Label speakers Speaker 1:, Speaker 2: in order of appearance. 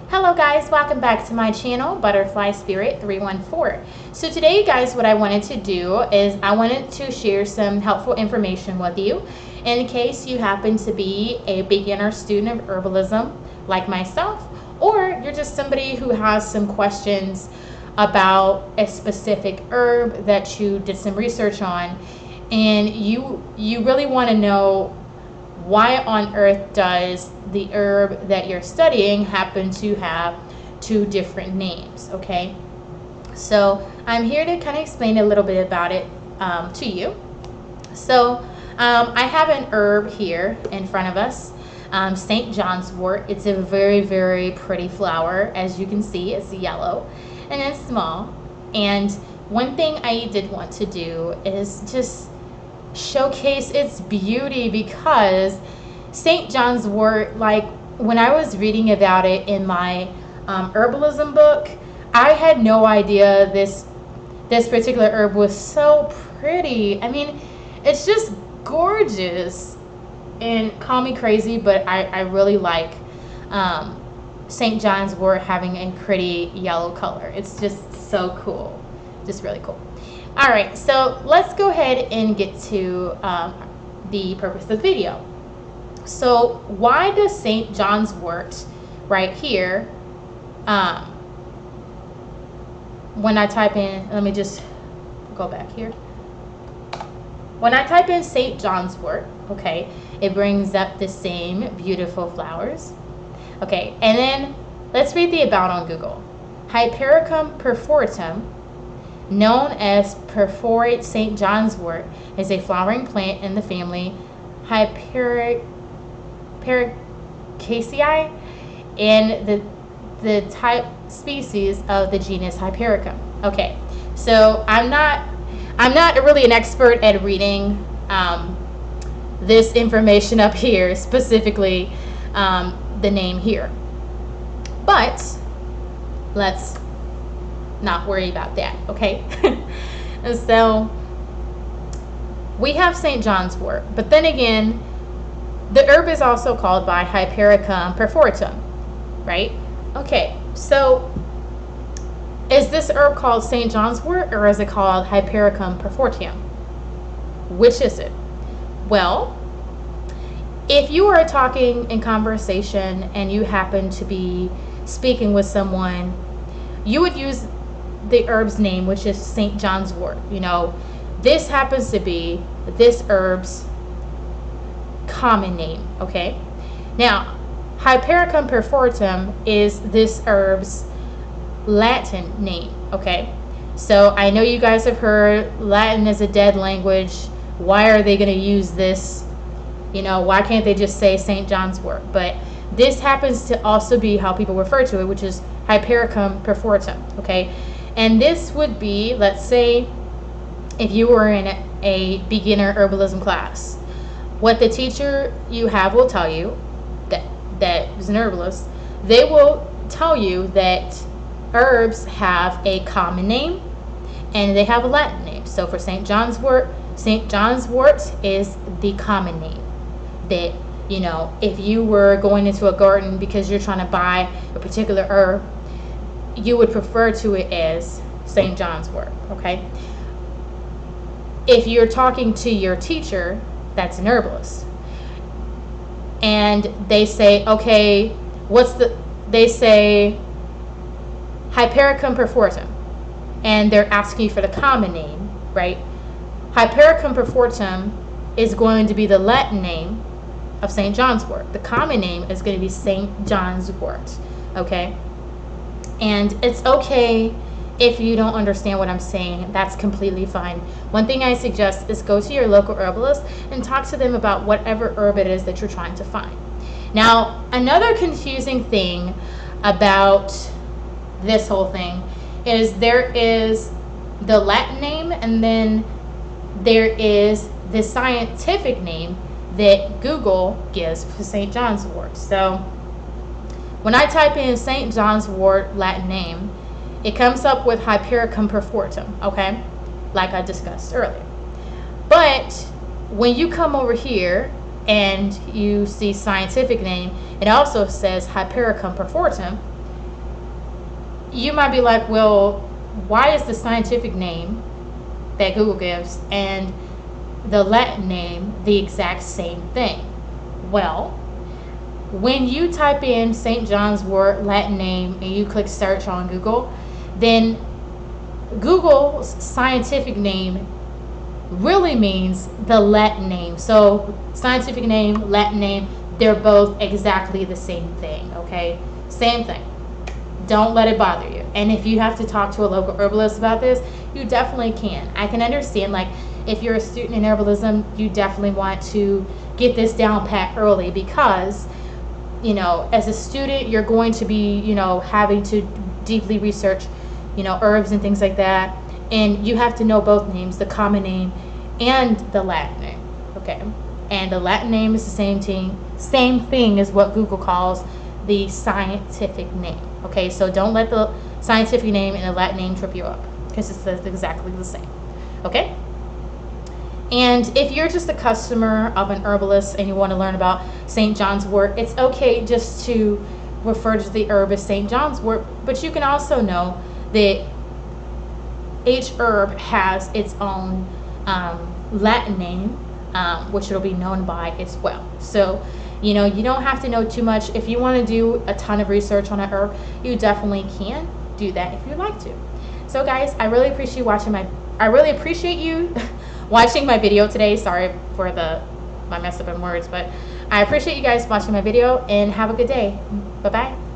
Speaker 1: Hello guys, welcome back to my channel, Butterfly Spirit 314. So today guys, what I wanted to do is I wanted to share some helpful information with you in case you happen to be a beginner student of herbalism like myself, or you're just somebody who has some questions about a specific herb that you did some research on and you really want to know why on earth does the herb that you're studying happen to have two different names. Okay, so I'm here to kind of explain a little bit about it to you. So I have an herb here in front of us, St. Johns Wort. It's a very, very pretty flower. As you can see, it's yellow and it's small. And one thing I did want to do is just showcase its beauty, because St. Johns Wort, like when I was reading about it in my herbalism book, I had no idea this particular herb was so pretty. I mean, it's just gorgeous and call me crazy, but I really like St. Johns Wort having a pretty yellow color. It's just so cool, just really cool. All right, so let's go ahead and get to the purpose of the video. So why does St. Johns Wort right here, when I type in, let me just go back here. When I type in St. Johns Wort, okay, it brings up the same beautiful flowers. Okay, and then let's read the about on Google. Hypericum perforatum, known as perforate St. Johns Wort, is a flowering plant in the family Hypericaceae and the type species of the genus Hypericum. Okay, so I'm not really an expert at reading this information up here, specifically the name here, but let's not worry about that. Okay. And so we have St. Johns Wort, but then again, the herb is also called by Hypericum perforatum, right? Okay, so is this herb called St. Johns Wort, or is it called Hypericum perforatum? Which is it? Well, if you are talking in conversation and you happen to be speaking with someone, you would use the herb's name, which is St. Johns Wort. You know, this happens to be this herb's common name. Okay, now Hypericum perforatum is this herb's Latin name. Okay, so I know you guys have heard Latin is a dead language. Why are they going to use this? You know, why can't they just say St. Johns Wort? But this happens to also be how people refer to it, which is Hypericum perforatum. Okay, and this would be, let's say, if you were in a beginner herbalism class, what the teacher you have will tell you, that is an herbalist, they will tell you that herbs have a common name and they have a Latin name. So for St. Johns Wort is the common name. That, you know, if you were going into a garden because you're trying to buy a particular herb, you would refer to it as St. Johns Wort. Okay, if you're talking to your teacher that's an herbalist and they say, okay, they say Hypericum perforatum, and they're asking you for the common name, right? Hypericum perforatum is going to be the Latin name of St. Johns Wort. The common name is going to be St. Johns Wort. Okay, and it's okay if you don't understand what I'm saying. That's completely fine. One thing I suggest is go to your local herbalist and talk to them about whatever herb it is that you're trying to find. Now, another confusing thing about this whole thing is there is the Latin name and then there is the scientific name that Google gives for St. Johns Wort. So when I type in St. Johns Wort Latin name, it comes up with Hypericum perforatum, okay, like I discussed earlier. But when you come over here and you see scientific name, it also says Hypericum perforatum, you might be like, well, why is the scientific name that Google gives and the Latin name the exact same thing? Well, when you type in St. John's Wort Latin name and you click search on Google, then Google's scientific name really means the Latin name. So scientific name, Latin name, they're both exactly the same thing, okay? Same thing. Don't let it bother you. And if you have to talk to a local herbalist about this, you definitely can. I can understand, like, if you're a student in herbalism, you definitely want to get this down pat early because, you know, as a student, you're going to be, you know, having to deeply research, you know, herbs and things like that. And you have to know both names, the common name and the Latin name, okay? And the Latin name is the same thing as what Google calls the scientific name, okay? So don't let the scientific name and the Latin name trip you up because it's exactly the same, okay? And if you're just a customer of an herbalist and you want to learn about St. John's Wort, it's okay just to refer to the herb as St. John's Wort, but you can also know that each herb has its own Latin name, which it'll be known by as well. So, you know, you don't have to know too much. If you want to do a ton of research on a herb, you definitely can do that if you'd like to. So guys, I really appreciate you watching my video today. Sorry for my mess up in words, but I appreciate you guys watching my video and have a good day. Bye-bye.